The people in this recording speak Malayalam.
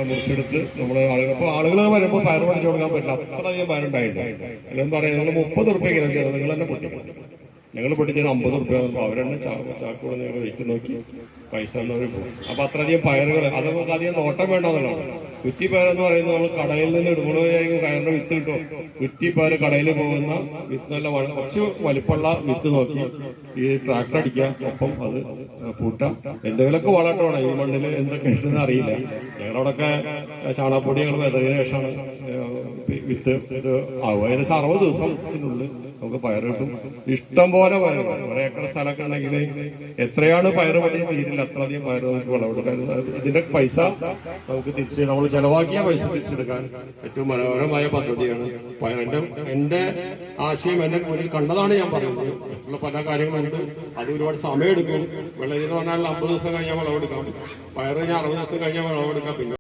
മുറിച്ചെടുത്ത് നമ്മൾ ആളുകൾ വരുമ്പോൾ പയർ പഠിച്ചു കൊടുക്കാൻ പറ്റില്ല, അത്രയധികം പയറുണ്ടായിട്ടുണ്ട്. എല്ലാവരും പറയാം നിങ്ങൾ 30 റുപ്യ കിലോ ചെയ്തത് നിങ്ങൾ തന്നെ പൊട്ടിക്കും, ഞങ്ങൾ പൊട്ടിച്ചത് 50 റുപ്യ. അവരെന്നെ ചാക്കോട് ഞങ്ങൾ വെച്ച് നോക്കി പൈസ എന്നവർ പോകും. അപ്പൊ അത്രയധികം പയറുകൾ, അത് നമുക്ക് അധികം നോട്ടം വേണ്ടെന്നുള്ളതാണ്. കുറ്റിപ്പയർ എന്ന് പറയുന്നത് നമ്മൾ കടയിൽ നിന്ന് ഇടുമ്പോഴായിരിക്കും കയറിന്റെ വിത്ത് കിട്ടും. കുറ്റിപ്പയർ കടയിൽ പോകുന്ന വിത്ത് നല്ല കുറച്ച് വലിപ്പമുള്ള വിത്ത് നോക്കി ഈ ട്രാക്ടർ അടിക്കുക, ഒപ്പം അത് പൂട്ടാം. എന്തെങ്കിലുമൊക്കെ വളർട്ട് വേണം. ഈ മണ്ണിൽ എന്തൊക്കെ ഉണ്ടെന്ന് അറിയില്ല. ഞങ്ങളവിടൊക്കെ ചാണകപ്പൊടി ഞങ്ങൾ വെതറിന് ശേഷമാണ് വിത്ത് ഇത് ആവുക. ഏകദേശം 60 ദിവസത്തിനുള്ളിൽ നമുക്ക് പയർ കിട്ടും. ഇഷ്ടം പോലെ പയർ, 1 ഏക്കർ സ്ഥലമൊക്കെ ഉണ്ടെങ്കിൽ എത്രയാണ് പയർ പറ്റി തീരില്ല, അത്രയധികം പയർ നമുക്ക് വിളവെടുക്കാൻ. ഇതിന്റെ പൈസ നമുക്ക് തിരിച്ച് നമ്മൾ ചെലവാക്കിയ പൈസ തിരിച്ചെടുക്കാൻ ഏറ്റവും മനോഹരമായ പദ്ധതിയാണ് പയർ. എന്റെ ആശയം എന്റെ മുന്നിൽ കണ്ടതാണ് ഞാൻ പറയുന്നത്. മറ്റുള്ള പല കാര്യങ്ങളുണ്ട്, അത് ഒരുപാട് സമയം എടുക്കും. വെള്ളരി എന്ന് പറഞ്ഞാൽ 50 ദിവസം കഴിഞ്ഞാൽ വിളവെടുക്കാം. പയർ കഴിഞ്ഞാൽ 60 ദിവസം കഴിഞ്ഞാൽ വിളവെടുക്കാം. പിന്നെ